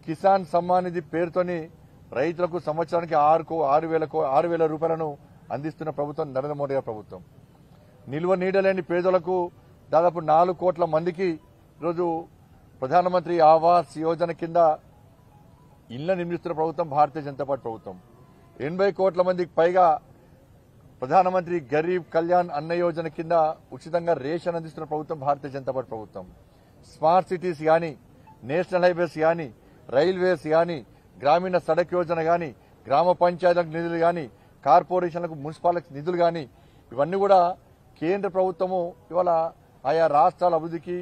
కిసాన్ సమ్మాన్ నిధి పేరుతోని రైతులకు సంవత్సరానికి 6,000 రూపాయలను అందిస్తున్న ప్రభుత్వం నరేంద్ర మోడీ గారి ప్రభుత్వం. నిల్వ నీడలేని పేదలకు దాదాపు 4 కోట్ల మందికి ఈరోజు ప్రధానమంత్రి ఆవాస్ యోజన కింద ఇళ్ల నిర్మిస్తున్న ప్రభుత్వం భారతీయ జనతా పార్టీ ప్రభుత్వం. 80 కోట్ల మందికి పైగా ప్రధానమంత్రి గరీబ్ కళ్యాణ్ అన్న యోజన కింద ఉచితంగా రేషన్ అందిస్తున్న ప్రభుత్వం భారతీయ జనతా పార్టీ ప్రభుత్వం. స్మార్ట్ సిటీస్ గాని, నేషనల్ హైవేస్ గాని, రైల్వేస్ గాని, గ్రామీణ సడక్ యోజన గాని, గ్రామ పంచాయతీలకు నిధులు గాని, కార్పొరేషన్లకు మున్సిపాలిటీ నిధులు గాని, ఇవన్నీ కూడా కేంద్ర ప్రభుత్వము ఇవాళ ఆయా రాష్ట్రాల అభివృద్ధికి,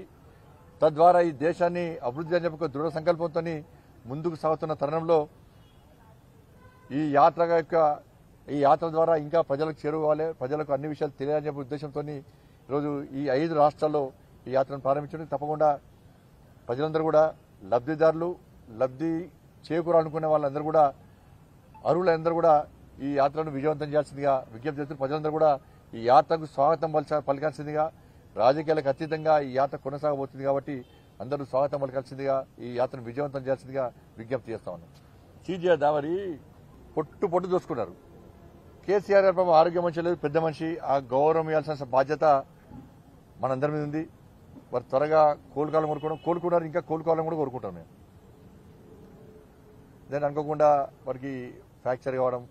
తద్వారా ఈ దేశాన్ని అభివృద్ధి అని చెప్పి దృఢ సంకల్పంతో ముందుకు సాగుతున్న తరుణంలో ఈ యాత్ర ద్వారా ఇంకా ప్రజలకు చేరుకోవాలి, ప్రజలకు అన్ని విషయాలు తెలియాలని చెప్పే ఉద్దేశంతో ఈరోజు ఈ 5 రాష్ట్రాల్లో ఈ యాత్రను ప్రారంభించడం. తప్పకుండా ప్రజలందరూ కూడా లబ్ధిదారులు, లబ్ధి చేకూరాలనుకునే వాళ్ళందరూ కూడా, అర్హులందరూ కూడా ఈ యాత్రను విజయవంతం చేయాల్సిందిగా విజ్ఞప్తి చేస్తూ ప్రజలందరూ కూడా ఈ యాత్రకు స్వాగతం పలకాల్సిందిగా, రాజకీయాలకు అతీతంగా ఈ యాత్ర కొనసాగబోతుంది కాబట్టి అందరూ స్వాగతం పలకాల్సిందిగా, ఈ యాత్రను విజయవంతం చేయాల్సిందిగా విజ్ఞప్తి చేస్తా ఉన్నాం. సీజీఆర్ దావరి పొట్టు దోసుకున్నారు. కేసీఆర్ గారు పాపం ఆరోగ్యం మంచి లేదు, పెద్ద మనిషి, ఆ గౌరవం ఇవ్వాల్సిన బాధ్యత మనందరి మీద ఉంది. వారు త్వరగా కోలుకున్నారు, ఇంకా కోలుకోవాలని కూడా కోరుకుంటాం మేము. దాన్ని అనుకోకుండా వారికి ఫ్రాక్చర్ కావడం,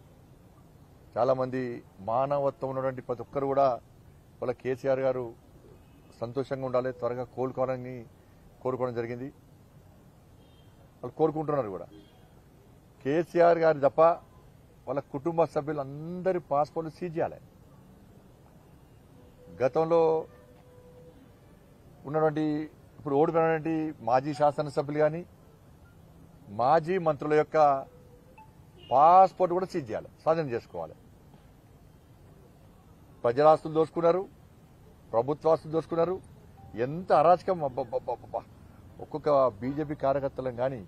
చాలా మంది మానవత్వం ఉన్నటువంటి ప్రతి ఒక్కరు కూడా వాళ్ళ కేసీఆర్ గారు సంతోషంగా ఉండాలి, త్వరగా కోలుకోవాలని కోరుకోవడం జరిగింది. వాళ్ళు కోరుకుంటున్నారు కూడా. కేసీఆర్ గారి తప్ప వాళ్ళ కుటుంబ సభ్యులందరి పాస్పోర్ట్లు సీజ్ చేయాలి. గతంలో ఉన్నటువంటి, ఇప్పుడు ఓడిపోయినటువంటి మాజీ శాసనసభ్యులు కానీ, మాజీ మంత్రుల యొక్క పాస్పోర్ట్ కూడా సీజ్ చేయాలి, స్వాధీనం చేసుకోవాలి. ప్రజలాస్తులు దోసుకున్నారు, ప్రభుత్వాస్తులు దోసుకున్నారు. ఎంత అరాచకం! అబ్బబ్బబ్బబ్బా! ఒక్కొక్క బీజేపీ కార్యకర్తలను కానీ,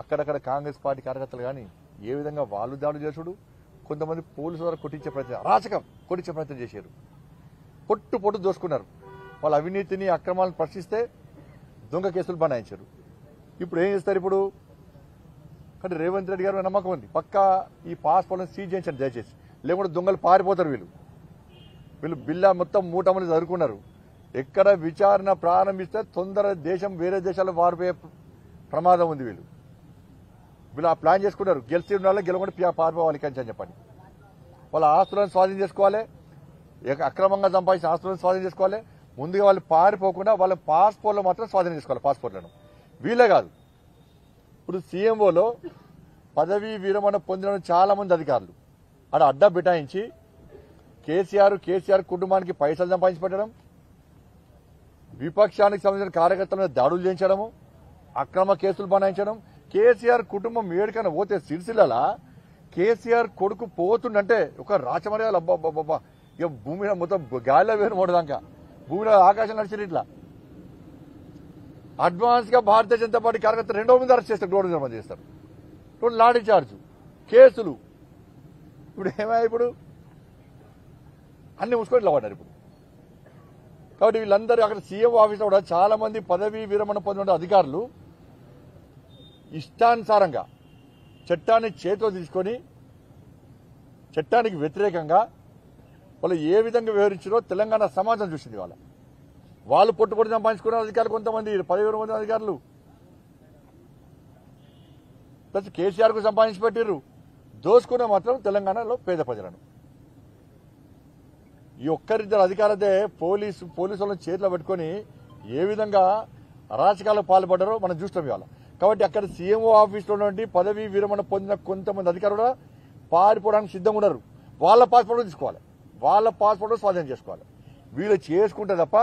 అక్కడక్కడ కాంగ్రెస్ పార్టీ కార్యకర్తలు కానీ ఏ విధంగా వాళ్ళు దాడులు చేసుడు, కొంతమంది పోలీసుల ద్వారా కొట్టించే ప్రయత్నం, అరాచకం కొట్టించే ప్రయత్నం చేశారు. పొట్టు దోసుకున్నారు. వాళ్ళ అవినీతిని, అక్రమాలను ప్రశ్నిస్తే దొంగ కేసులు బనాయించారు. ఇప్పుడు ఏం చేస్తారు? ఇప్పుడు కానీ రేవంత్ రెడ్డి గారు నమ్మకం ఉంది, పక్కా ఈ పాస్పోర్ట్లను సీజ్ చేయించండి దయచేసి, లేకుంటే దొంగలు పారిపోతారు. వీళ్ళు బిల్లా మొత్తం మూటమని చదువుకున్నారు. ఎక్కడ విచారణ ప్రారంభిస్తే తొందర దేశం వేరే దేశాల్లో వారిపోయే ప్రమాదం ఉంది. వీళ్ళు ఆ ప్లాన్ చేసుకున్నారు, గెలిచి ఉండాలి, గెలవకుండా పారిపోవాలి అని చెప్పండి. వాళ్ళ ఆస్తులను స్వాధీనం చేసుకోవాలి, అక్రమంగా సంపాదించిన ఆస్తులను స్వాధీనం చేసుకోవాలి. ముందుగా వాళ్ళు పారిపోకుండా వాళ్ళ పాస్పోర్ట్లు మాత్రం స్వాధీనం చేసుకోవాలి. పాస్పోర్ట్లను వీళ్ళే కాదు, ఇప్పుడు సీఎంఓలో పదవీ విరమణ పొందిన చాలా మంది అధికారులు అక్కడ అడ్డా బిటాయించి కేసీఆర్ కుటుంబానికి పైసలు సంపాదించి పెట్టడం, విపక్షానికి సంబంధించిన కార్యకర్తల మీద దాడులు చేయించడము, అక్రమ కేసులు బనాయించడం. కేసీఆర్ కుటుంబం ఏడికైనా పోతే సిరిసిల్లా కేసీఆర్ కొడుకు పోతుండంటే ఒక రాచమర్యాలు, అబ్బాబ్బా! ఇక భూమి మీద మొత్తం గాలిలో వేరు మూడదాకా, భూమిలో ఆకాశం నడిచిన ఇట్లా అడ్వాన్స్ గా భారతీయ జనతా పార్టీ కార్యకర్తలు 2వ మంది అరెస్ట్ చేస్తారు, గోడ నిర్మాణం చేస్తారు, లాఠీ చార్జ్ కేసులు. ఇప్పుడు ఏమయ్యా? ఇప్పుడు అన్ని ముసుకొని ఇట్లా పడ్డారు. ఇప్పుడు కాబట్టి వీళ్ళందరూ అక్కడ సీఎం ఆఫీస్లో కూడా చాలా మంది పదవీ విరమణ పొందిన అధికారులు ఇష్టానుసారంగా చట్టాన్ని చేతిలో తీసుకొని చట్టానికి వ్యతిరేకంగా వాళ్ళు ఏ విధంగా వ్యవహరించారో తెలంగాణ సమాజం చూసింది. వాళ్ళు పొట్టుపొట్టు సంపాదించుకున్న అధికారులు కొంతమంది 10,000 మంది అధికారులు ప్లస్ కేసీఆర్ కు సంపాదించి పెట్టిర్రు, దోసుకునే మాత్రం తెలంగాణలో పేద ప్రజలను. ఈ ఒక్కరిద్దరు అధికారులదే పోలీసులను చేతిలో పెట్టుకుని ఏ విధంగా అరాచకాలకు పాల్పడ్డారో మనం చూస్తాం ఇవాళ. కాబట్టి అక్కడ సీఎంఓ ఆఫీస్లో నుండి పదవీ విరమణ పొందిన కొంతమంది అధికారులు పారిపోవడానికి సిద్ధంగా ఉన్నారు. వాళ్ళ పాస్పోర్ట్ తీసుకోవాలి, వాళ్ళ పాస్పోర్ట్ స్వాధీనం చేసుకోవాలి. వీళ్ళు చేసుకుంటే తప్ప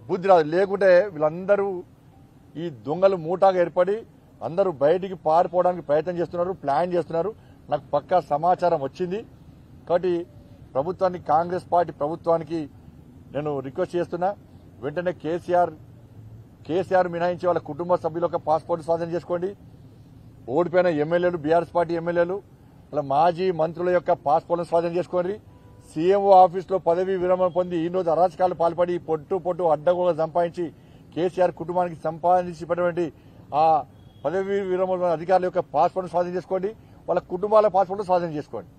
బుద్ధి రాదు. లేకుంటే వీళ్ళందరూ ఈ దొంగలు మూటాగా ఏర్పడి అందరూ బయటికి పారిపోవడానికి ప్రయత్నం చేస్తున్నారు, ప్లాన్ చేస్తున్నారు. నాకు పక్కా సమాచారం వచ్చింది. కాబట్టి ప్రభుత్వానికి, కాంగ్రెస్ పార్టీ ప్రభుత్వానికి నేను రిక్వెస్ట్ చేస్తున్నా, వెంటనే కేసీఆర్ మినహాయించి వాళ్ళ కుటుంబ సభ్యుల యొక్క పాస్పోర్ట్ స్వాధీనం చేసుకోండి. ఓడిపోయిన ఎమ్మెల్యేలు, బీఆర్ఎస్ పార్టీ ఎమ్మెల్యేలు, వాళ్ళ మాజీ మంత్రుల యొక్క పాస్పోర్ట్లను స్వాధీనం చేసుకోండి. సీఎంఓ ఆఫీసులో పదవీ విరమణ పొంది ఈ రోజు అరాచకాలు పాల్పడి పొట్టు అడ్డగోగా సంపాదించి కేసీఆర్ కుటుంబానికి సంపాదించినటువంటి ఆ పదవి విరమణ అధికారుల యొక్క పాస్పోర్ట్ స్వాధీనం చేసుకోండి, వాళ్ళ కుటుంబాల పాస్పోర్ట్ స్వాధీనం చేసుకోండి.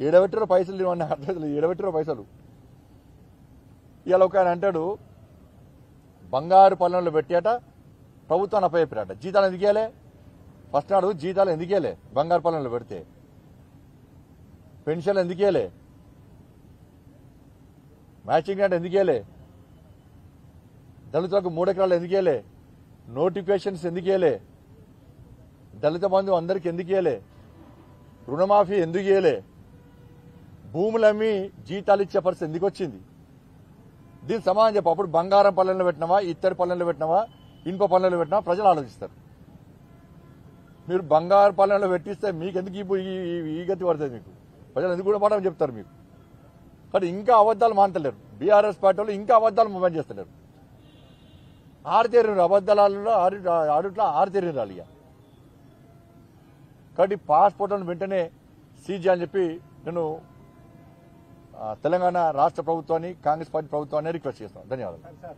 ఏడబెట్టిరో పైసలు ఇవన్నీ అర్థం ఏడబెట్టిరో పైసలు. ఇవాళ ఒక ఆయన అంటాడు బంగారు పల్లెంలో పెట్టాట ప్రభుత్వాన్ని అప్పచెప్పారట. జీతాలు ఎందుకు ఇవ్వలే? ఫస్ట్ నాడు జీతాలు ఎందుకు ఇవ్వలే? బంగారు పల్లెంలో పెడితే పెన్షన్లు ఎందుకు ఇవ్వలే? మ్యాచింగ్ అంటే ఎందుకు ఇవ్వలే? దళితులకు 3 ఎకరాలు ఎందుకు ఇవ్వలే? నోటిఫికేషన్స్ ఎందుకు ఇవ్వలే? దళిత బంధు అందరికి ఎందుకు ఇవ్వలే? రుణమాఫీ ఎందుకు ఇవ్వలే? భూములమ్మి జీతాలు ఇచ్చే పరిస్థితి ఎందుకు వచ్చింది? దీని సమాధానం చెప్పు. అప్పుడు బంగారం పల్లెల్లో పెట్టినావా, ఇత్తడి పల్లెల్లో పెట్టినావా, ఇనుప పల్లెల్లో పెట్టినావా ప్రజలు ఆలోచిస్తారు. మీరు బంగారు పల్లెల్లో పెట్టిస్తే మీకు ఎందుకు ఈ గతి పడుతుంది? మీకు ప్రజలు ఎందుకు కూడా మాట చెప్తారు మీకు. కానీ ఇంకా అబద్దాలు మానతలేరు. బీఆర్ఎస్ పార్టీ వాళ్ళు ఇంకా అబద్దాలు మూమెంట్ చేస్తలేరు. ఆరితేరినారు అబద్దాలలో ఆరితేరినారు ఇక. కాబట్టి పాస్పోర్ట్లను వెంటనే సీజ్ చేయాలని చెప్పి నేను తెలంగాణ రాష్ట్ర ప్రభుత్వాన్ని, కాంగ్రెస్ పార్టీ ప్రభుత్వాన్ని రిక్వెస్ట్ చేస్తాను. ధన్యవాదాలు.